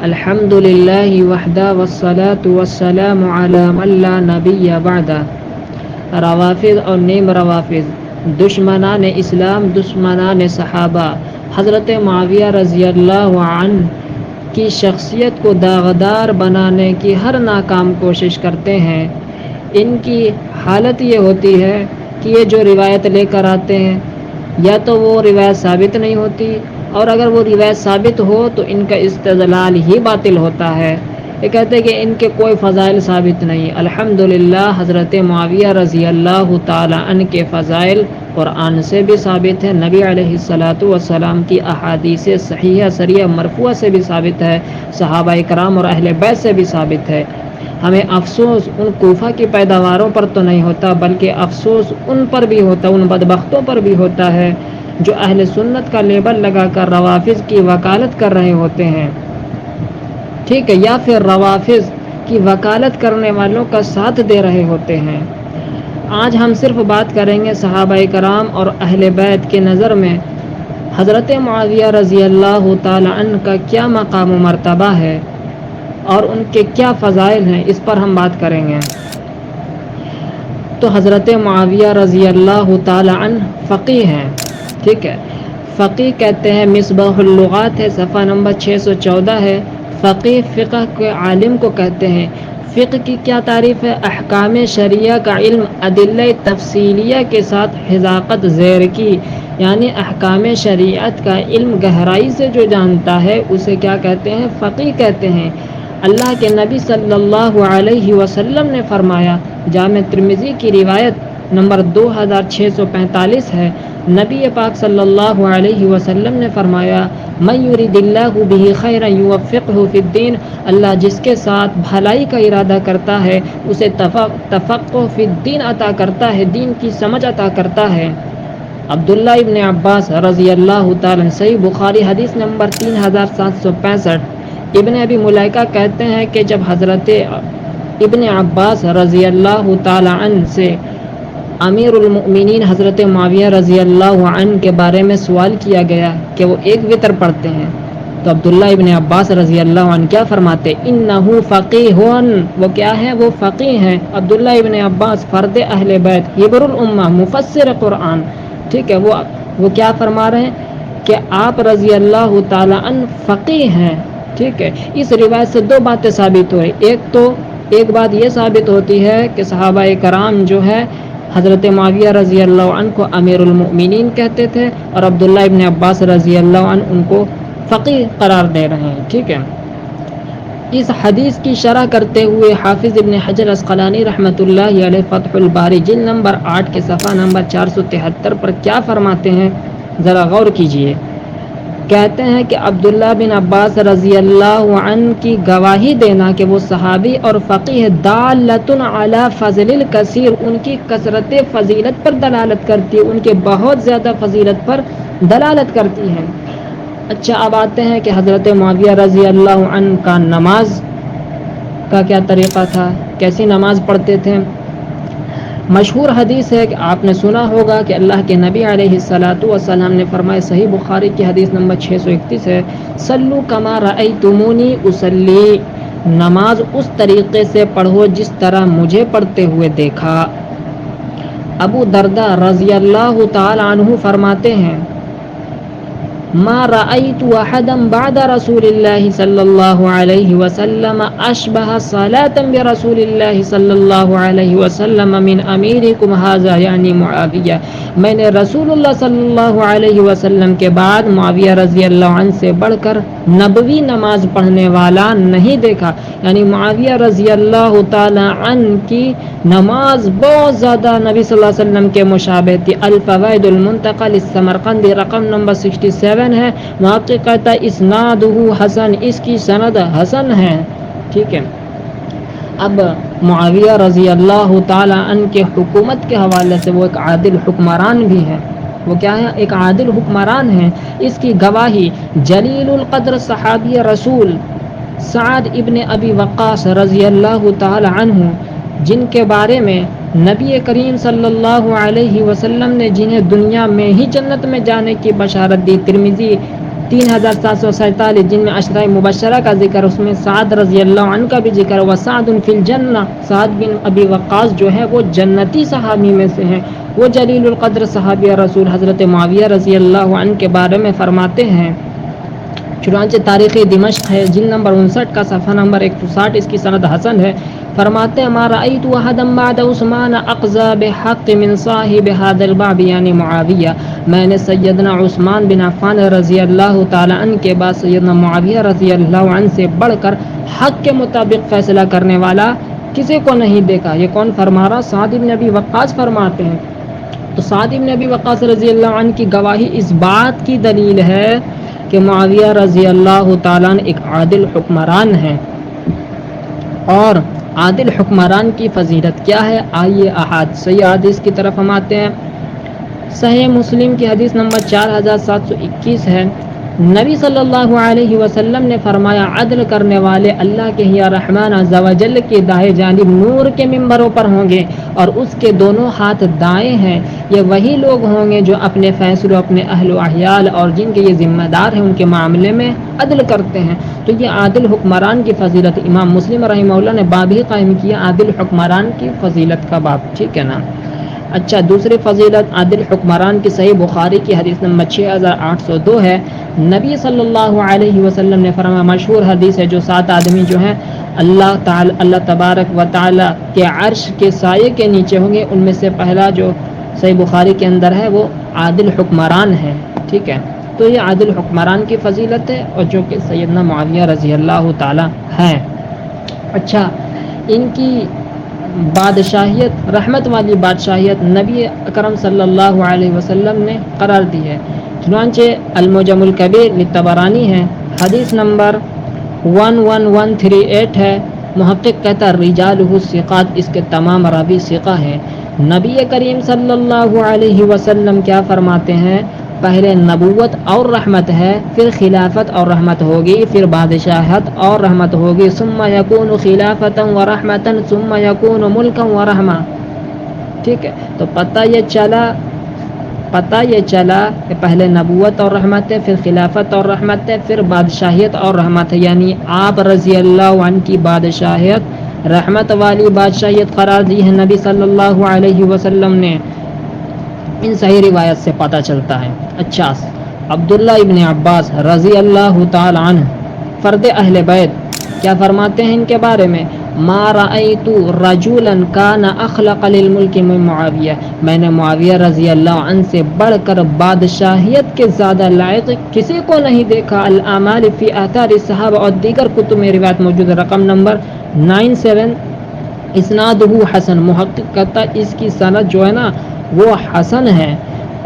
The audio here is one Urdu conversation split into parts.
الحمد للہ وحدہ والصلاة والسلام علی من لا نبی بعدہ۔ روافض اور نیم روافض، دشمنان اسلام، دشمنان صحابہ، حضرت معاویہ رضی اللہ عنہ کی شخصیت کو داغدار بنانے کی ہر ناکام کوشش کرتے ہیں۔ ان کی حالت یہ ہوتی ہے کہ یہ جو روایت لے کر آتے ہیں یا تو وہ روایت ثابت نہیں ہوتی، اور اگر وہ روایت ثابت ہو تو ان کا استدلال ہی باطل ہوتا ہے۔ یہ کہتے ہیں کہ ان کے کوئی فضائل ثابت نہیں۔ الحمدللہ حضرت معاویہ رضی اللہ تعالی عنہ کے فضائل قرآن سے بھی ثابت ہے، نبی علیہ الصلاۃ والسلام کی احادیث صحیحہ صریحہ مرفوعہ سے بھی ثابت ہے، صحابہ کرام اور اہل بیت سے بھی ثابت ہے۔ ہمیں افسوس ان کوفہ کی پیداواروں پر تو نہیں ہوتا، بلکہ افسوس ان پر بھی ہوتا، ان بدبختوں پر بھی ہوتا ہے جو اہل سنت کا لیبل لگا کر روافض کی وکالت کر رہے ہوتے ہیں، ٹھیک ہے، یا پھر روافض کی وکالت کرنے والوں کا ساتھ دے رہے ہوتے ہیں۔ آج ہم صرف بات کریں گے صحابہ کرام اور اہل بیت کے نظر میں حضرت معاویہ رضی اللہ تعالی عنہ کا کیا مقام و مرتبہ ہے اور ان کے کیا فضائل ہیں، اس پر ہم بات کریں گے۔ تو حضرت معاویہ رضی اللہ تعالی عنہ فقیہ ہیں، ٹھیک ہے۔ فقیہ کہتے ہیں، مصباح اللغات ہے، صفحہ نمبر 614 ہے۔ فقیہ فقہ کے عالم کو کہتے ہیں۔ فقہ کی کیا تعریف ہے؟ احکام شریعہ کا علم ادلہ تفصیلیہ کے ساتھ حذاقت زیر کی، یعنی احکام شریعت کا علم گہرائی سے جو جانتا ہے اسے کیا کہتے ہیں؟ فقیہ کہتے ہیں۔ اللہ کے نبی صلی اللہ علیہ وسلم نے فرمایا، جامع ترمذی کی روایت نمبر 2645 ہے، نبی پاک صلی اللہ علیہ وسلم نے فرمایا، من یرید اللہ بہ خیرا یوفقہ فی الدین، اللہ جس کے ساتھ بھلائی کا ارادہ کرتا ہے اسے تفقہ فی الدین عطا کرتا ہے، دین کی سمجھ عطا کرتا ہے۔ عبداللہ ابن عباس رضی اللہ تعالیٰ، صحیح بخاری حدیث نمبر 3765۔ ابن ابی ملیکہ کہتے ہیں کہ جب حضرت ابن عباس رضی اللہ تعالی عنہ سے امیر المؤمنین حضرت معاویہ رضی اللہ عنہ کے بارے میں سوال کیا گیا کہ وہ ایک وتر پڑھتے ہیں، تو عبداللہ ابن عباس رضی اللہ عنہ کیا فرماتے؟ انہ فقیہ، وہ کیا ہے؟ وہ فقیہ ہیں۔ عبداللہ ابن عباس فرد اہل بیت، حبر الامہ، مفسر قرآن، ٹھیک ہے، وہ کیا فرما رہے ہیں کہ آپ رضی اللہ تعالی عنہ فقیہ ہیں، ٹھیک ہے۔ اس روایت سے دو باتیں ثابت ہوئی۔ ایک بات یہ ثابت ہوتی ہے کہ صحابہ کرام جو ہے حضرت معاویہ رضی اللہ عنہ کو امیر المؤمنین کہتے تھے، اور عبداللہ ابن عباس رضی اللہ عنہ ان کو فقیہ قرار دے رہے ہیں، ٹھیک ہے۔ اس حدیث کی شرح کرتے ہوئے حافظ ابن حجر عسقلانی رحمۃ اللہ علیہ فتح الباری جلد نمبر 8 کے صفحہ نمبر 473 پر کیا فرماتے ہیں، ذرا غور کیجئے۔ کہتے ہیں کہ عبداللہ بن عباس رضی اللہ عنہ کی گواہی دینا کہ وہ صحابی اور فقیہ دالۃ علی فضل الکثیر، ان کی کثرت فضیلت پر دلالت کرتی ہے، ان کے بہت زیادہ فضیلت پر دلالت کرتی ہے۔ اچھا، اب آتے ہیں کہ حضرت معاویہ رضی اللہ عنہ کا نماز کا کیا طریقہ تھا، کیسی نماز پڑھتے تھے۔ مشہور حدیث ہے کہ آپ نے سنا ہوگا کہ اللہ کے نبی علیہ الصلاۃ والسلام نے فرمایا، صحیح بخاری کی حدیث نمبر 631 ہے، صلو کما رأیتمونی اصلی، نماز اس طریقے سے پڑھو جس طرح مجھے پڑھتے ہوئے دیکھا۔ ابو درداء رضی اللہ تعالی عنہ فرماتے ہیں، ما رأیت احدا بعد رسول اللہ صلی اللہ علیہ وسلم اشبہ صلاۃ برسول اللہ صلی اللہ علیہ وسلم من امیرکم ھذا، یعنی معاویہ، میں نے رسول اللہ صلی اللہ علیہ وسلم کے بعد معاویہ رضی اللہ عنہ سے بڑھ کر نبوی نماز پڑھنے والا نہیں دیکھا، یعنی معاویہ رضی اللہ تعالی عنہ کی نماز بہت زیادہ نبی صلی اللہ علیہ وسلم کے مشابہ تھی۔ الفوائد المنتقى للسمرقندی رقم نمبر 67 ہے، محقق کہتا ہے اسنادہ حسن، اس کی سند حسن ہے، ٹھیک ہے۔ اب معاویہ رضی اللہ تعالی عنہ کے حکومت کے حوالے سے وہ ایک عادل حکمران بھی ہے، وہ کیا ہے؟ ایک عادل حکمران ہے۔ اس کی گواہی جلیل القدر صحابی رسول سعد ابن ابی وقاص رضی اللہ تعالی عنہ، جن کے بارے میں نبی کریم صلی اللہ علیہ وسلم نے جنہیں دنیا میں ہی جنت میں جانے کی بشارت دی، ترمذی 3747 جن میں عشرہ مبشرہ کا ذکر، اس میں سعد رضی اللہ عنہ کا بھی ذکر، وسعد فی الجنہ، سعد بن ابی وقاص جو ہے وہ جنتی صحابی میں سے ہیں، وہ جلیل القدر صحابی رسول حضرت معاویہ رضی اللہ عنہ کے بارے میں فرماتے ہیں، چنانچہ تاریخ دمشق ہے جلد نمبر 59 کا صفحہ نمبر 160، اس کی سند حسن ہے، فرماتے ہیں ما رأیت احدا بعد عثمان اقضى بحق من صاحب هذا الباب یعنی معاویہ، میں نے سیدنا عثمان بن عفان رضی اللہ تعالی عنہ کے بعد سیدنا معاویہ رضی اللہ عنہ سے بڑھ کر حق کے مطابق فیصلہ کرنے والا کسی کو نہیں دیکھا۔ یہ کون فرما رہا؟ سعد بن ابی وقاص فرماتے ہیں۔ تو سعد بن ابی وقاص رضی اللہ عنہ کی گواہی اس بات کی دلیل ہے کہ معاویہ رضی اللہ تعالیٰ عنہ ایک عادل حکمران ہیں، اور عادل حکمران کی فضیلت کیا ہے؟ آئیے صحیح حدیث کی طرف ہم آتے ہیں۔ صحیح مسلم کی حدیث نمبر 4721 ہے، نبی صلی اللہ علیہ وسلم نے فرمایا عدل کرنے والے اللہ کے ہی رحمان عز و جل کی دائیں جانب نور کے ممبروں پر ہوں گے، اور اس کے دونوں ہاتھ دائیں ہیں۔ یہ وہی لوگ ہوں گے جو اپنے فیصلوں، اپنے اہل و احیال اور جن کے یہ ذمہ دار ہیں ان کے معاملے میں عدل کرتے ہیں۔ تو یہ عادل حکمران کی فضیلت، امام مسلم رحمہ اللہ نے باب ہی قائم کیا عادل حکمران کی فضیلت کا باب، ٹھیک ہے نا۔ اچھا، دوسری فضیلت عادل حکمران کی صحیح بخاری کی حدیث نمبر 6802 ہے، نبی صلی اللہ علیہ وسلم نے فرمایا، مشہور حدیث ہے، جو 7 آدمی جو ہیں اللہ تبارک و تعالی کے عرش کے سائے کے نیچے ہوں گے، ان میں سے پہلا جو صحیح بخاری کے اندر ہے وہ عادل حکمران ہے، ٹھیک ہے۔ تو یہ عادل حکمران کی فضیلت ہے، اور جو کہ سیدنا معاویہ رضی اللہ تعالی ہیں۔ اچھا، ان کی بادشاہیت، رحمت والی بادشاہیت نبی اکرم صلی اللہ علیہ وسلم نے قرار دی ہے، چنانچہ المعجم الکبیر للطبرانی ہے، حدیث نمبر 11138 ہے، محقق کہتا ہے رجالہ ثقات، اس کے تمام راوی ثقہ ہیں۔ نبی کریم صلی اللہ علیہ وسلم کیا فرماتے ہیں؟ پہلے نبوت اور رحمت ہے، پھر خلافت اور رحمت ہوگی، پھر بادشاہت اور رحمت ہوگی، ثم یکون خلافتا و رحمتا ثم یکون ملکا و رحمہ، ٹھیک ہے۔ تو پتہ یہ چلا کہ پہلے نبوت اور رحمت ہے، پھر خلافت اور رحمت ہے، پھر بادشاہیت اور رحمت ہے، یعنی آپ رضی اللہ عنہ کی بادشاہیت رحمت والی بادشاہیت قرار دی ہے نبی صلی اللہ علیہ وسلم نے، ان صحیح روایت سے پتہ چلتا ہے۔ اچھا، عبداللہ ابن عباس رضی اللہ تعالی عنہ فرد اہل بیت کیا فرماتے ہیں ان کے بارے میں؟ ما رأیت رجلا کان اخلق للملک من معاویہ، میں نے معاویہ رضی اللہ عنہ سے بڑھ کر بادشاہیت کے زیادہ لائق کسی کو نہیں دیکھا۔ الاعمال فی آثار الصحابہ، اور دیگر کتب میں روایت موجود ہے، رقم نمبر 97، اسنادہ حسن، محقق کہتا اس کی سند جو ہے نا وہ حسن ہے۔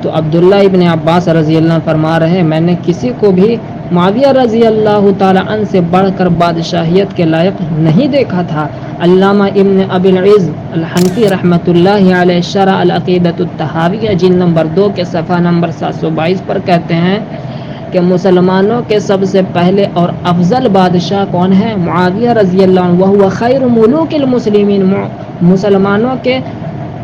تو عبداللہ ابن عباس رضی اللہ عنہ فرما رہے ہیں میں نے کسی کو بھی معاویہ رضی اللہ تعالی عنہ سے بڑھ کر بادشاہیت کے لائق نہیں دیکھا تھا۔ علامہ ابن ابی العز الحنفی رحمۃ اللہ علیہ شرح العقیدۃ الطحاویہ جلد نمبر 2 کے صفحہ نمبر 722 پر کہتے ہیں کہ مسلمانوں کے سب سے پہلے اور افضل بادشاہ کون ہے؟ معاویہ رضی اللہ عنہ، وہو خیر ملوک المسلمین، مسلمانوں کے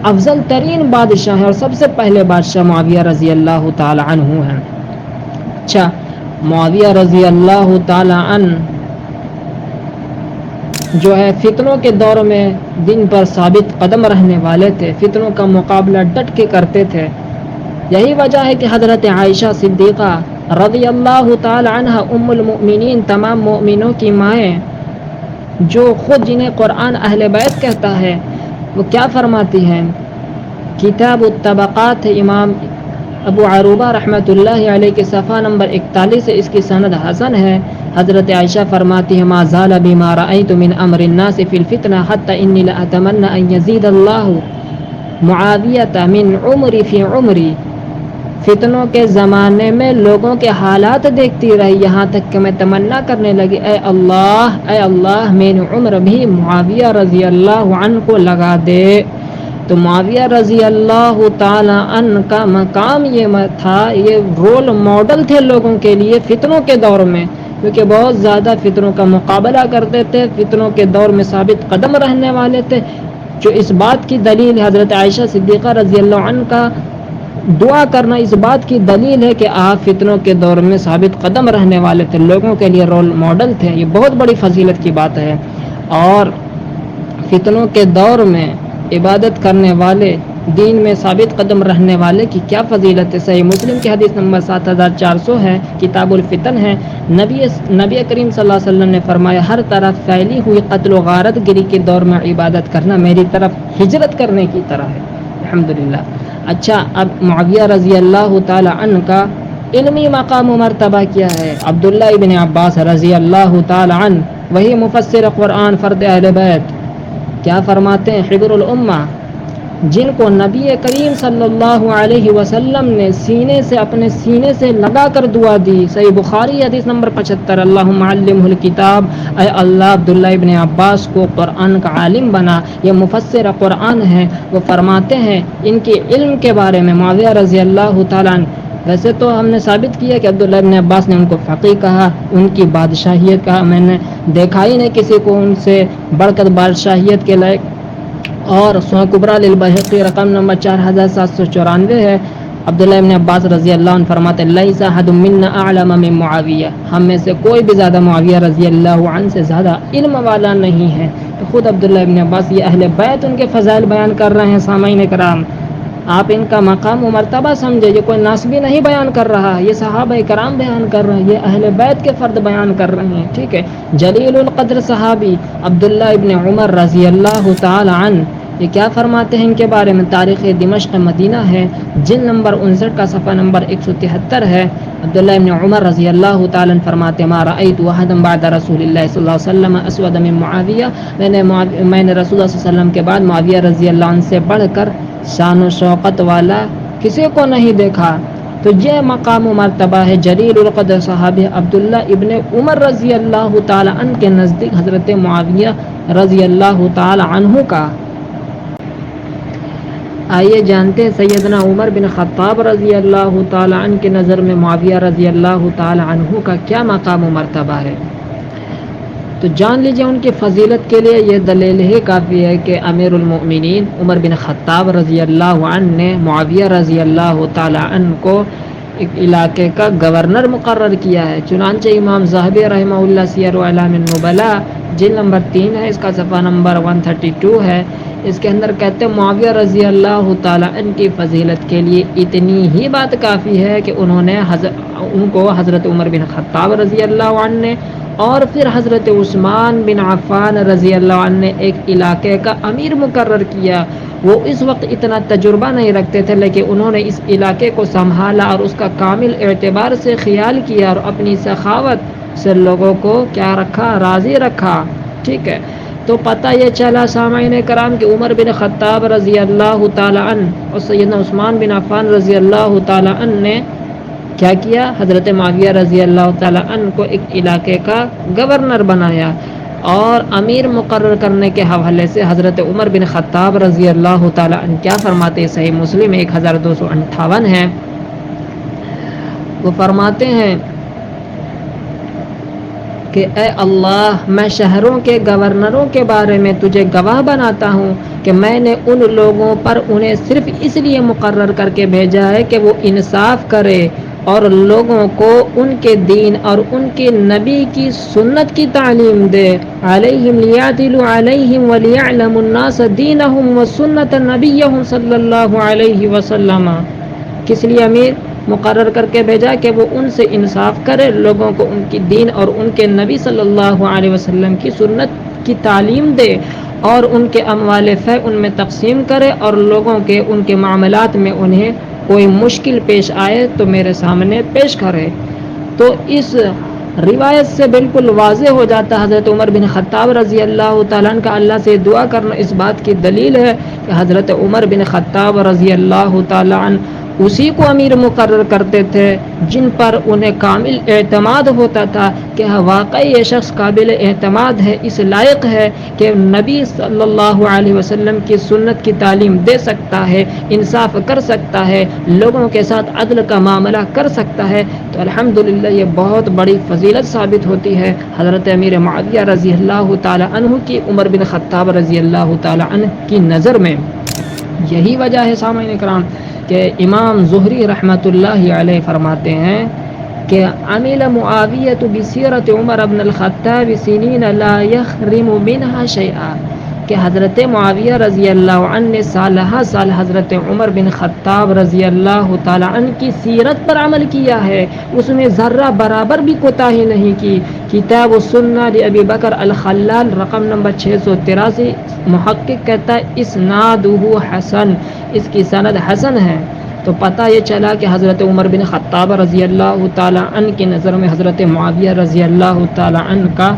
افضل ترین بادشاہ ہیں اور سب سے پہلے بادشاہ معاویہ رضی اللہ تعالی عنہ ہیں۔ اچھا، معاویہ رضی اللہ تعالی عنہ جو ہے فتنوں کے دور میں دین پر ثابت قدم رہنے والے تھے، فتنوں کا مقابلہ ڈٹ کے کرتے تھے۔ یہی وجہ ہے کہ حضرت عائشہ صدیقہ رضی اللہ تعالی عنہ ام المؤمنین، تمام مومنوں کی مائیں، جو خود جنہیں قرآن اہل بیت کہتا ہے، وہ کیا فرماتی ہیں؟ کتاب الطبقات امام ابو عروبہ رحمۃ اللہ علیہ کے صفحہ نمبر 41 سے اس کی سند حسن ہے۔ حضرت عائشہ فرماتی ہے ما زال بما رأیت من امر الناس فی الفتنہ حتی انی لأتمنى ان یزید اللہ معاویۃ من عمری فی عمری، فتنوں کے زمانے میں لوگوں کے حالات دیکھتی رہی، یہاں تک کہ میں تمنا کرنے لگی اے اللہ میری عمر بھی معاویہ رضی اللہ عنہ کو لگا دے۔ تو معاویہ رضی اللہ تعالی عنہ کا مقام یہ تھا، یہ رول ماڈل تھے لوگوں کے لیے فتنوں کے دور میں، کیونکہ بہت زیادہ فتنوں کا مقابلہ کرتے تھے، فتنوں کے دور میں ثابت قدم رہنے والے تھے، جو اس بات کی دلیل حضرت عائشہ صدیقہ رضی اللہ عنہ کا دعا کرنا اس بات کی دلیل ہے کہ آپ فتنوں کے دور میں ثابت قدم رہنے والے تھے، لوگوں کے لیے رول ماڈل تھے. یہ بہت بڑی فضیلت کی بات ہے. اور فتنوں کے دور میں عبادت کرنے والے، دین میں ثابت قدم رہنے والے کی کیا فضیلت ہے. صحیح مسلم کی حدیث نمبر 7400 ہے، کتاب الفتن ہے. نبی کریم صلی اللہ علیہ وسلم نے فرمایا ہر طرف پھیلی ہوئی قتل و غارت گری کے دور میں عبادت کرنا میری طرف ہجرت کرنے کی طرح ہے. الحمدللہ. اچھا، اب معاویہ رضی اللہ تعالی عنہ کا علمی مقام و مرتبہ کیا ہے. عبداللہ ابن عباس رضی اللہ تعالی عنہ، وہی مفسر قرآن، فرد اہل بیت، کیا فرماتے ہیں؟ حبر الامہ، جن کو نبی کریم صلی اللہ علیہ وسلم نے اپنے سینے سے لگا کر دعا دی. صحیح بخاری حدیث نمبر 75. اللہم علمہ الکتاب، اے اللہ عبداللہ ابن عباس کو قرآن کا عالم بنا. یہ مفسر قرآن ہے. وہ فرماتے ہیں ان کے علم کے بارے میں، معاویہ رضی اللہ تعالیٰ عنہ، ویسے تو ہم نے ثابت کیا کہ عبداللہ ابن عباس نے ان کو فقیہ کہا، ان کی بادشاہیت کہا. میں نے دیکھا ہی نہیں کسی کو ان سے بڑھ کر بادشاہیت کے لائق. اور سنن کبریٰ للبیہقی رقم نمبر 4794 ہے. عبداللہ ابن عباس رضی اللہ عنہ فرماتے ہیں لیس احد منا اعلم من معاویہ، ہم میں سے کوئی بھی زیادہ معاویہ رضی اللہ عنہ سے زیادہ علم والا نہیں ہے. تو خود عبداللہ ابن عباس، یہ اہل بیت ان کے فضائل بیان کر رہے ہیں. سامعین کرام، آپ ان کا مقام و مرتبہ سمجھے. یہ کوئی ناسبی نہیں بیان کر رہا، یہ صحابہ کرام بیان کر رہے ہیں، یہ اہل بیت کے فرد بیان کر رہے ہیں. ٹھیک ہے. جلیل القدر صحابی عبداللہ ابن عمر رضی اللہ تعالی عنہ، یہ کیا فرماتے ہیں ان کے بارے میں؟ تاریخ دمشق مدینہ ہے، جلد نمبر 59 کا صفحہ نمبر 173 ہے. عبداللہ ابن عمر رضی اللہ تعالی عنہ فرماتے ہیں ما رأیت احدا بعد رسول اللہ صلی اللہ علیہ وسلم اسود من معاویہ، میں نے رسول اللہ صلی اللہ علیہ وسلم کے بعد معاویہ رضی اللہ عنہ سے بڑھ کر شان و شوقت والا کسی کو نہیں دیکھا. تو یہ مقام و مرتبہ ہے جلیل القدر صحابی عبداللہ ابن عمر رضی اللہ تعالی عنہ کے نزدیک حضرت معاویہ رضی اللہ تعالی عنہ کا. آئیے جانتے ہیں سیدنا عمر بن خطاب رضی اللہ تعالی عنہ کے نظر میں معاویہ رضی اللہ تعالی عنہ کا کیا مقام و مرتبہ ہے. تو جان لیجئے ان کی فضیلت کے لیے یہ دلیل ہی کافی ہے کہ امیر المؤمنین عمر بن خطاب رضی اللہ عنہ نے معاویہ رضی اللہ تعالی عنہ کو ایک علاقے کا گورنر مقرر کیا ہے. چنانچہ امام ذہبی رحمہ اللہ سیر اعلام النبلاء جلد نمبر 3 ہے، اس کا صفحہ نمبر 132 ہے. اس کے اندر کہتے ہیں معاویہ رضی اللہ تعالی عنہ کی فضیلت کے لیے اتنی ہی بات کافی ہے کہ ان کو حضرت عمر بن خطاب رضی اللہ عنہ نے اور پھر حضرت عثمان بن عفان رضی اللہ عنہ نے ایک علاقے کا امیر مقرر کیا. وہ اس وقت اتنا تجربہ نہیں رکھتے تھے، لیکن انہوں نے اس علاقے کو سنبھالا اور اس کا کامل اعتبار سے خیال کیا اور اپنی سخاوت سے لوگوں کو کیا رکھا؟ راضی رکھا. ٹھیک ہے. تو پتہ یہ چلا سامعین کرام کہ عمر بن خطاب رضی اللہ تعالی عنہ اور سیدنا عثمان بن عفان رضی اللہ تعالی عنہ نے کیا کیا؟ حضرت معاویہ رضی اللہ تعالی عنہ کو ایک علاقے کا گورنر بنایا. اور امیر مقرر کرنے کے حوالے سے حضرت عمر بن خطاب رضی اللہ تعالی عنہ کیا فرماتے ہیں؟ صحیح مسلم 1258 ہے. وہ فرماتے ہیں کہ اے اللہ، میں شہروں کے گورنروں کے بارے میں تجھے گواہ بناتا ہوں کہ میں نے ان لوگوں پر انہیں صرف اس لیے مقرر کر کے بھیجا ہے کہ وہ انصاف کرے اور لوگوں کو ان کے دین اور ان کے نبی کی سنت کی تعلیم دے. علیہم لیعدل علیہم ولیعلم الناس دینہم وسنت نبیہم صلی اللہ علیہ وسلم. کس لیے امیر مقرر کر کے بھیجا؟ کہ وہ ان سے انصاف کرے، لوگوں کو ان کی دین اور ان کے نبی صلی اللہ علیہ وسلم کی سنت کی تعلیم دے اور ان کے اموال فے ان میں تقسیم کرے اور لوگوں کے ان کے معاملات میں انہیں کوئی مشکل پیش آئے تو میرے سامنے پیش کرے. تو اس روایت سے بالکل واضح ہو جاتا حضرت عمر بن خطاب رضی اللہ تعالیٰ عنہ کا اللہ سے دعا کرنا اس بات کی دلیل ہے کہ حضرت عمر بن خطاب رضی اللہ تعالیٰ عنہ اسی کو امیر مقرر کرتے تھے جن پر انہیں کامل اعتماد ہوتا تھا کہ واقعی یہ شخص قابل اعتماد ہے، اس لائق ہے کہ نبی صلی اللہ علیہ وسلم کی سنت کی تعلیم دے سکتا ہے، انصاف کر سکتا ہے، لوگوں کے ساتھ عدل کا معاملہ کر سکتا ہے. تو الحمدللہ یہ بہت بڑی فضیلت ثابت ہوتی ہے حضرت امیر معاویہ رضی اللہ تعالی عنہ کی عمر بن خطاب رضی اللہ تعالی عنہ کی نظر میں. یہی وجہ ہے سامعین کرام کہ امام زہری رحمۃ اللہ علیہ فرماتے ہیں کہ عمل معاویہ بسیرت عمر بن الخطاب سنین لا یخرم منها شیئا، کہ حضرت معاویہ رضی اللہ عنہ نے سالہ سال حضرت عمر بن خطاب رضی اللہ تعالی عنہ کی سیرت پر عمل کیا ہے، اس میں ذرہ برابر بھی کوتاہی نہیں کی۔ کتاب السنہ ابی بکر الخلال رقم نمبر 683، محقق کہتا ہے اسنادہ حسن، اس کی سند حسن ہے۔ تو پتہ یہ چلا کہ حضرت عمر بن خطاب رضی اللہ تعالی عنہ کی نظر میں حضرت معاویہ رضی اللہ تعالی عنہ کا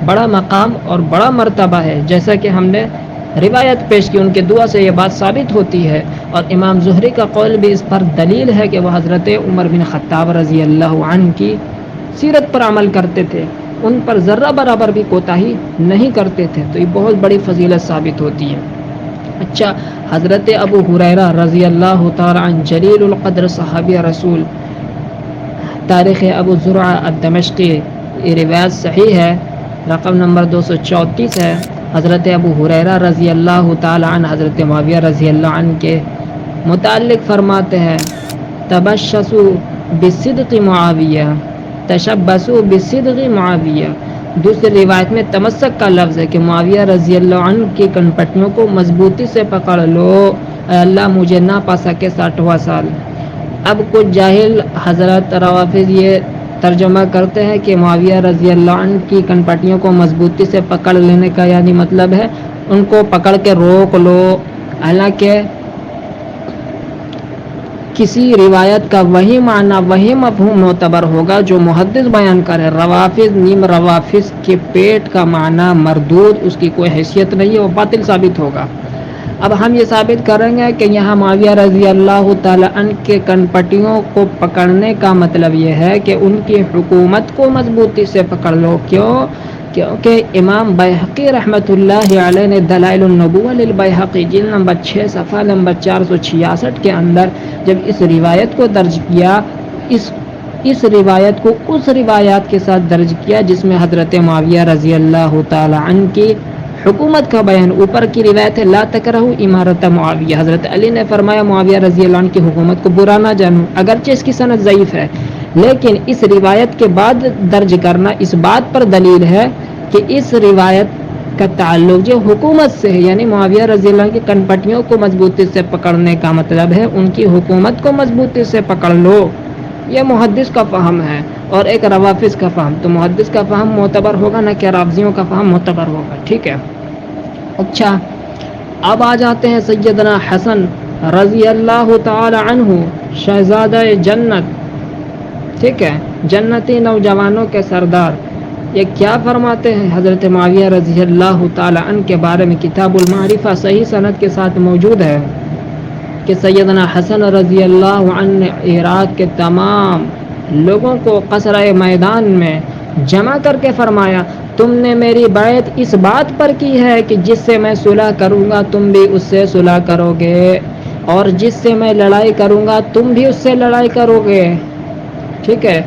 بڑا مقام اور بڑا مرتبہ ہے، جیسا کہ ہم نے روایت پیش کی، ان کے دعا سے یہ بات ثابت ہوتی ہے۔ اور امام زہری کا قول بھی اس پر دلیل ہے کہ وہ حضرت عمر بن خطاب رضی اللہ عنہ کی سیرت پر عمل کرتے تھے، ان پر ذرہ برابر بھی کوتاہی نہیں کرتے تھے، تو یہ بہت بڑی فضیلت ثابت ہوتی ہے۔ اچھا، حضرت ابو ہریرہ رضی اللہ تعالی عنہ جلیل القدر صحابی رسول، تاریخ ابو زرع الدمشقی، یہ روایت صحیح ہے، رقم نمبر 234 ہے۔ حضرت ابو ہریرہ رضی اللہ تعالی عنہ حضرت معاویہ رضی اللہ عنہ کے متعلق فرماتے ہیں تبشسوا بصدق معاویہ، تشبسوا بصدق معاویہ۔ دوسری روایت میں تمسک کا لفظ ہے کہ معاویہ رضی اللہ عنہ کی کنپٹیوں کو مضبوطی سے پکڑ لو، اے اللہ مجھے نہ پا سکے 60واں سال۔ اب کچھ جاہل حضرات روافض یہ ترجمہ کرتے ہیں کہ معاویہ رضی اللہ عنہ کی کنپٹیوں کو مضبوطی سے پکڑ لینے کا یعنی مطلب ہے ان کو پکڑ کے روک لو، حالانکہ کسی روایت کا وہی معنی وہی مفہوم معتبر ہوگا جو محدث بیان کرے۔ روافض نیم روافض کے پیٹ کا معنی مردود، اس کی کوئی حیثیت نہیں ہے، وہ باطل ثابت ہوگا۔ اب ہم یہ ثابت کریں گے کہ یہاں معاویہ رضی اللہ تعالی عنہ کے کنپٹیوں کو پکڑنے کا مطلب یہ ہے کہ ان کی حکومت کو مضبوطی سے پکڑ لو۔ کیونکہ امام بیہقی رحمۃ اللہ علیہ نے دلائل النبوہ للبیہقی جلد نمبر 6 صفحہ نمبر 466 کے اندر جب اس روایت کو درج کیا، اس روایت کو اس روایات کے ساتھ درج کیا جس میں حضرت معاویہ رضی اللہ تعالی عنہ کی حکومت کا بیان، اوپر کی روایت ہے لا تکرہو امارت معاویہ، حضرت علی نے فرمایا معاویہ رضی اللہ عنہ کی حکومت کو برا نہ جانو، اگرچہ اس کی سند ضعیف ہے، لیکن اس روایت کے بعد درج کرنا اس بات پر دلیل ہے کہ اس روایت کا تعلق جو حکومت سے ہے، یعنی معاویہ رضی اللہ عنہ کی کنپٹیوں کو مضبوطی سے پکڑنے کا مطلب ہے ان کی حکومت کو مضبوطی سے پکڑ لو۔ یہ محدث کا فہم ہے اور ایک روافض کا فہم، تو محدث کا فہم معتبر ہوگا نہ کہ رافضیوں کا فہم معتبر ہوگا، ٹھیک ہے۔ اچھا، اب آ جاتے ہیں سیدنا حسن رضی اللہ تعالی عنہ، شہزادہ جنت، ٹھیک ہے، جنتی نوجوانوں کے سردار، یہ کیا فرماتے ہیں حضرت معاویہ رضی اللہ تعالی عنہ کے بارے میں؟ کتاب المعرفہ صحیح سند کے ساتھ موجود ہے کہ سیدنا حسن رضی اللہ عنہ نے عراق کے تمام لوگوں کو قصرۂ میدان میں جمع کر کے فرمایا تم نے میری بیعت اس بات پر کی ہے کہ جس سے میں صلح کروں گا تم بھی اس سے صلح کرو گے، اور جس سے میں لڑائی کروں گا تم بھی اس سے لڑائی کرو گے، ٹھیک ہے۔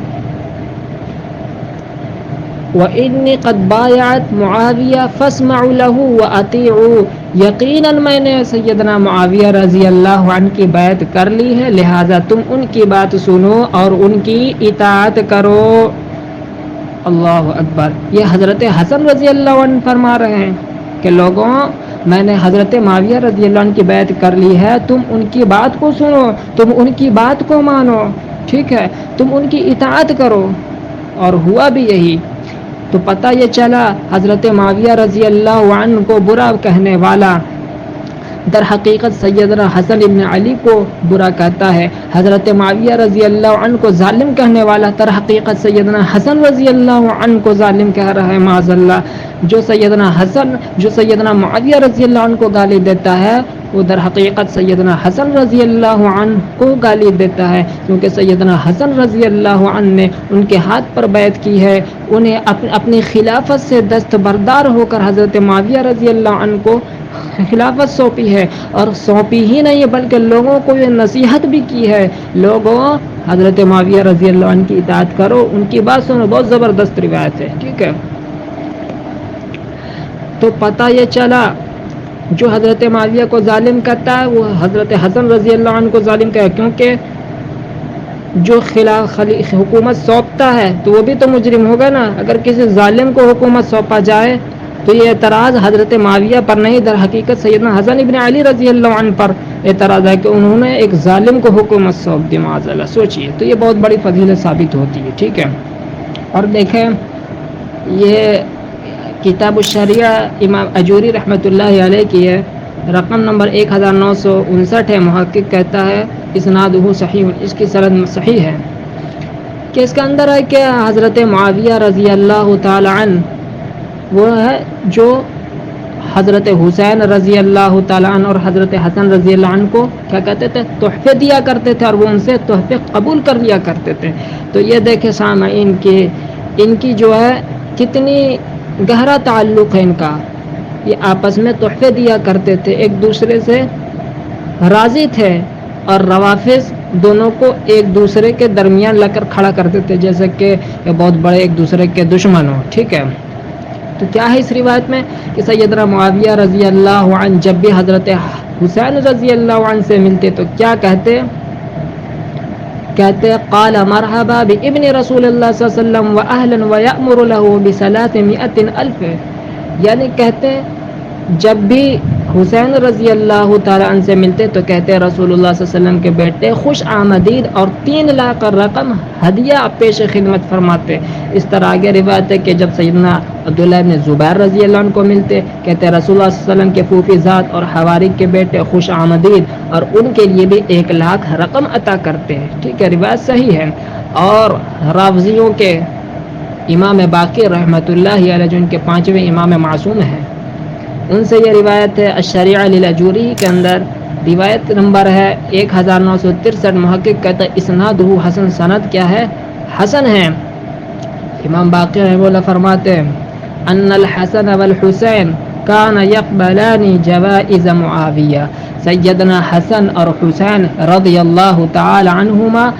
وَإِنِّي قَدْ بَايَعْتُ مُعَاوِيَةَ فَاسْمَعُوا لَهُ وَأَطِيعُوا، یقیناً میں نے سیدنا معاویہ رضی اللہ عنہ کی بیعت کر لی ہے، لہذا تم ان کی بات سنو اور ان کی اطاعت کرو۔ اللہ اکبر، یہ حضرت حسن رضی اللہ عنہ فرما رہے ہیں کہ لوگوں میں نے حضرت معاویہ رضی اللہ عنہ کی بیعت کر لی ہے، تم ان کی بات کو سنو، تم ان کی بات کو مانو، ٹھیک ہے، تم ان کی اطاعت کرو، اور ہوا بھی یہی۔ تو پتہ یہ چلا حضرت معاویہ رضی اللہ عنہ کو برا کہنے والا در حقیقت سیدنا حسن ابن علی کو برا کہتا ہے، حضرت معاویہ رضی اللہ عنہ کو ظالم کہنے والا در حقیقت سیدنا حسن رضی اللہ عنہ کو ظالم کہہ رہا ہے، معاذ اللہ۔ جو سیدنا معاویہ رضی اللہ عنہ کو گالی دیتا ہے وہ در حقیقت سیدنا حسن رضی اللہ عنہ کو گالی دیتا ہے، کیونکہ سیدنا حسن رضی اللہ عنہ نے ان کے ہاتھ پر بیعت کی ہے، انہیں اپنی خلافت سے دستبردار ہو کر حضرت معاویہ رضی اللہ عنہ کو خلافت سونپی ہے، اور سونپی ہی نہیں بلکہ لوگوں کو یہ نصیحت بھی کی ہے، لوگوں حضرت معاویہ رضی اللہ عنہ کی اطاعت کرو، ان کی بات سنو، بہت زبردست روایت ہے، ٹھیک ہے۔ تو پتہ یہ چلا جو حضرت معاویہ کو ظالم کہتا ہے وہ حضرت حسن رضی اللہ عنہ کو ظالم کہتا ہے، کیونکہ جو حکومت سونپتا ہے تو وہ بھی تو مجرم ہوگا نا. اگر کسی ظالم کو حکومت سونپا جائے تو یہ اعتراض حضرت معاویہ پر نہیں، در حقیقت سیدنا حسن ابن علی رضی اللہ عنہ پر اعتراض ہے کہ انہوں نے ایک ظالم کو حکومت سونپ دی. معاذ اللہ. سوچئے تو یہ بہت بڑی فضیلت ثابت ہوتی ہے. ٹھیک ہے. اور دیکھیں یہ کتاب الشریعہ امام اجوری رحمۃ اللہ علیہ کی ہے، رقم نمبر 1959 ہے. محقق کہتا ہے اسنادہ صحیح، اس کی سند صحیح ہے، کہ اس کے اندر ہے کہ حضرت معاویہ رضی اللہ تعالی عنہ وہ ہے جو حضرت حسین رضی اللہ تعالیٰ عنہ اور حضرت حسن رضی اللہ عنہ کو کیا کہتے تھے، تحفے دیا کرتے تھے، اور وہ ان سے تحفے قبول کر لیا کرتے تھے. تو یہ دیکھیں سامعین کہ ان کی جو ہے کتنی گہرا تعلق ہے ان کا. یہ آپس میں تحفے دیا کرتے تھے، ایک دوسرے سے راضی تھے، اور روافض دونوں کو ایک دوسرے کے درمیان لا کر کھڑا کرتے تھے، جیسے کہ یہ بہت بڑے ایک دوسرے کے دشمن ہوں. ٹھیک ہے. تو کیا ہے اس روایت میں کہ سیدنا معاویہ رضی اللہ عنہ جب بھی حضرت حسین رضی اللہ عنہ سے ملتے تو کیا کہتے قال مرحبا بابن رسول اللہ صلی اللہ علیہ وسلم واہلا ویأمر له ب300,000. یعنی کہتے جب بھی حسین رضی اللہ تعالیٰ عنہ سے ملتے تو کہتے رسول اللہ صلی اللہ علیہ وسلم کے بیٹے خوش آمدید، اور 3 لاکھ رقم ہدیہ پیش خدمت فرماتے. اس طرح آگے روایت ہے کہ جب سیدنا عبداللہ ابن زبیر رضی اللہ عنہ کو ملتے کہتے رسول اللہ صلی اللہ علیہ وسلم کے پھوپھی ذات اور حواری کے بیٹے خوش آمدید، اور ان کے لیے بھی 1 لاکھ رقم عطا کرتے ہیں. ٹھیک ہے. روایت صحیح ہے. اور رافضیوں کے امام باقر رحمۃ اللہ علیہ جو ان کے 5ویں امام معصوم ہیں، ان سے یہ روایت ہے الشریعہ للاجوری کے اندر، روایت نمبر ہے 1963. محقق کہتا ہے اسنادہ حسن، سند کیا ہے؟ حسن ہے. امام باقر رحمہ اللہ فرماتے ہیں ان الحسن والحسین کان یقبلان جوائز معاویہ. سیدنا حسن اور حسین رضی اللہ تعالی عنہما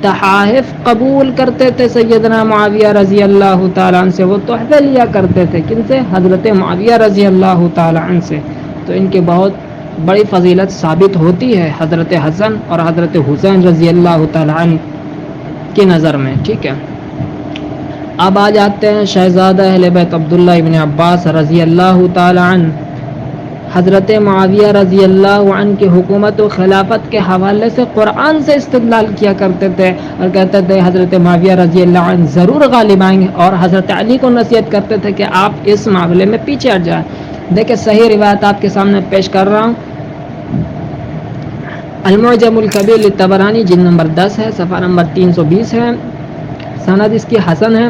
تحائف قبول کرتے تھے سیدنا معاویہ رضی اللہ تعالیٰ عنہ سے. وہ تحفے لیا کرتے تھے. کن سے؟ حضرت معاویہ رضی اللہ تعالیٰ عنہ سے. تو ان کی بہت بڑی فضیلت ثابت ہوتی ہے حضرت حسن اور حضرت حسین رضی اللہ تعالیٰ عنہ کی نظر میں. ٹھیک ہے. اب آ جاتے ہیں شہزادہ اہل بیت عبداللہ ابن عباس رضی اللہ تعالیٰ عنہ. حضرت معاویہ رضی اللہ عنہ کی حکومت و خلافت کے حوالے سے قرآن سے استدلال کیا کرتے تھے، اور کہتے تھے حضرت معاویہ رضی اللہ عنہ ضرور غالب آئیں گے، اور حضرت علی کو نصیحت کرتے تھے کہ آپ اس معاملے میں پیچھے ہٹ جائیں. دیکھیں صحیح روایت آپ کے سامنے پیش کر رہا ہوں. المعجم الکبیر للطبرانی جلد نمبر 10 ہے، صفحہ نمبر 320 ہے، سند اس کی حسن ہے.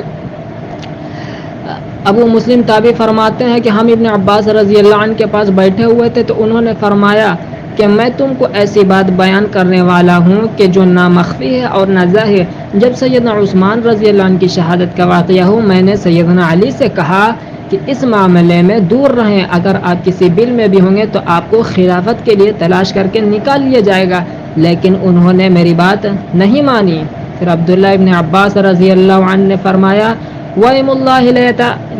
ابو مسلم تابعی فرماتے ہیں کہ ہم ابن عباس رضی اللہ عنہ کے پاس بیٹھے ہوئے تھے تو انہوں نے فرمایا کہ میں تم کو ایسی بات بیان کرنے والا ہوں کہ جو نہ مخفی ہے اور نہ ظاہر. جب سیدنا عثمان رضی اللہ عنہ کی شہادت کا واقعہ ہو میں نے سیدنا علی سے کہا کہ اس معاملے میں دور رہیں، اگر آپ کسی بل میں بھی ہوں گے تو آپ کو خلافت کے لیے تلاش کر کے نکال لیا جائے گا، لیکن انہوں نے میری بات نہیں مانی. پھر عبداللہ ابن عباس رضی اللہ عنہ نے فرمایا وَإِمُ اللَّهِ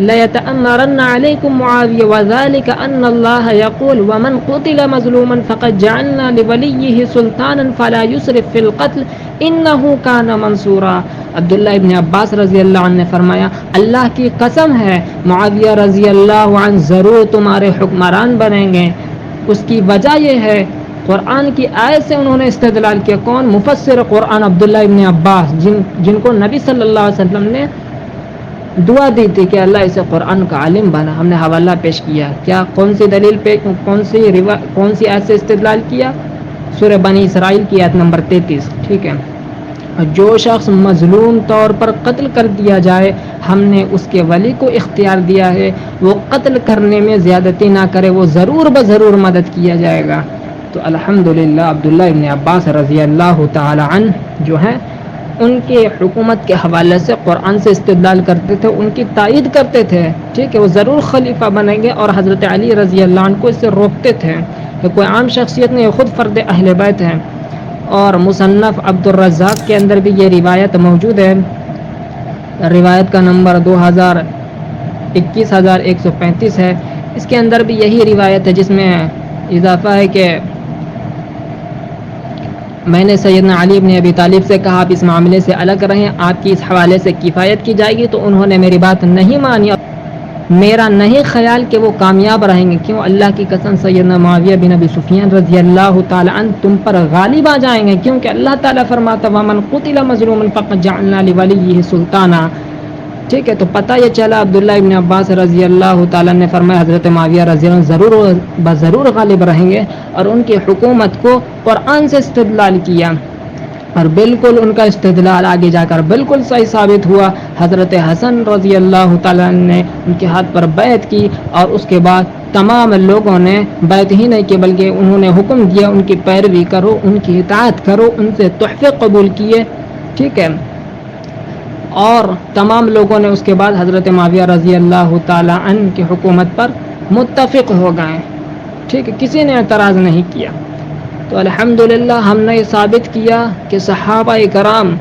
لَيَتَأَمَّرَنَّ عَلَيْكُمْ مُعَاوِيَةَ وَذَلِكَ أَنَّ اللَّهَ يَقُولُ وَمَنْ قُتِلَ مَظْلُومًا فَقَدْ جَعَلْنَا لِوَلِيِّهِ سُلْطَانًا فَلَا يُسْرِفْ فِي الْقَتْلِ إِنَّهُ كَانَ مَنْصُورًا. عبداللہ ابن عباس رضی اللہ عنہ نے فرمایا اللہ کی قسم ہے معاویہ رضی اللہ عنہ ضرور تمہارے حکمران بنیں گے. اس کی وجہ یہ ہے قرآن کی آیت سے انہوں نے استدلال کیا. کون؟ مفسر قرآن عبداللہ ابن عباس، جن کو نبی صلی اللہ علیہ وسلم نے دعا دی تھی کہ اللہ اسے قرآن کا عالم بنا. ہم نے حوالہ پیش کیا. کیا کون سی دلیل پہ کون سی آیت سے استدلال کیا؟ سورہ بنی اسرائیل کی آیت نمبر 33. ٹھیک ہے. جو شخص مظلوم طور پر قتل کر دیا جائے ہم نے اس کے ولی کو اختیار دیا ہے وہ قتل کرنے میں زیادتی نہ کرے، وہ ضرور بضرور مدد کیا جائے گا. تو الحمدللہ عبداللہ ابن عباس رضی اللہ تعالی عنہ جو ہیں ان کے حکومت کے حوالے سے قرآن سے استدلال کرتے تھے، ان کی تائید کرتے تھے. ٹھیک ہے. وہ ضرور خلیفہ بنیں گے، اور حضرت علی رضی اللہ عنہ کو اس سے روکتے تھے کہ کوئی عام شخصیت نہیں، خود فرد اہل بیت ہیں. اور مصنف عبد الرزاق کے اندر بھی یہ روایت موجود ہے. روایت کا نمبر 22135 ہے. اس کے اندر بھی یہی روایت ہے جس میں اضافہ ہے کہ میں نے سیدنا علی بن ابی طالب سے کہا آپ اس معاملے سے الگ رہیں، آپ کی اس حوالے سے کفایت کی جائے گی، تو انہوں نے میری بات نہیں مانی، میرا نہیں خیال کہ وہ کامیاب رہیں گے، کیوں؟ اللہ کی قسم سیدنا معاویہ بن ابی سفیان رضی اللہ تعالی عنہ تم پر غالب آ جائیں گے، کیونکہ اللہ تعالیٰ فرماتا وَمَنْ قُتِلَ مَظْلُومًا فَقَدْ جَعَلْنَا لِوَلِيِّهِ سُلْطَانًا، ٹھیک ہے؟ تو پتہ یہ چلا عبداللہ ابن عباس رضی اللہ تعالیٰ نے فرمایا حضرت معاویہ رضی اللہ عنہ ضرور غالب رہیں گے، اور ان کی حکومت کو قرآن سے استدلال کیا، اور بالکل ان کا استدلال آگے جا کر بالکل صحیح ثابت ہوا۔ حضرت حسن رضی اللہ تعالیٰ نے ان کے ہاتھ پر بیعت کی، اور اس کے بعد تمام لوگوں نے بیعت ہی نہیں کی بلکہ انہوں نے حکم دیا ان کی پیروی کرو، ان کی اطاعت کرو، ان سے تحفے قبول کیے، ٹھیک ہے؟ اور تمام لوگوں نے اس کے بعد حضرت معاویہ رضی اللہ تعالیٰ عنہ کی حکومت پر متفق ہو گئے، ٹھیک ہے؟ کسی نے اعتراض نہیں کیا۔ تو الحمدللہ ہم نے یہ ثابت کیا کہ صحابہ کرام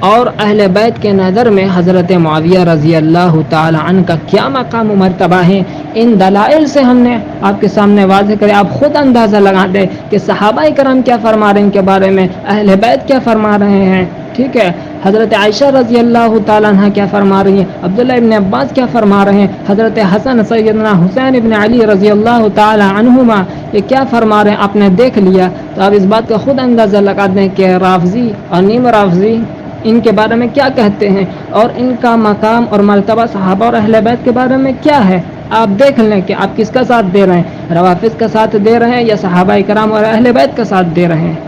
اور اہل بیت کے نظر میں حضرت معاویہ رضی اللہ تعالی عنہ کا کیا مقام و مرتبہ ہے۔ ان دلائل سے ہم نے آپ کے سامنے واضح کرے، آپ خود اندازہ لگا دیں کہ صحابہ کرام کیا فرما رہے ہیں ان کے بارے میں، اہل بیت کیا فرما رہے ہیں، ٹھیک ہے؟ حضرت عائشہ رضی اللہ تعالیٰ عنہ کیا فرما رہی ہیں، عبداللہ ابن عباس کیا فرما رہے ہیں، حضرت حسن سیدنا حسین ابن علی رضی اللہ تعالیٰ عنہما یہ کیا فرما رہے ہیں، آپ نے دیکھ لیا۔ تو آپ اس بات کا خود اندازہ لگا دیں کہ رافضی اور نیم رافضی ان کے بارے میں کیا کہتے ہیں، اور ان کا مقام اور مرتبہ صحابہ اور اہل بیت کے بارے میں کیا ہے۔ آپ دیکھ لیں کہ آپ کس کا ساتھ دے رہے ہیں، روافض کا ساتھ دے رہے ہیں یا صحابہ کرام اور اہل بیت کا ساتھ دے رہے ہیں۔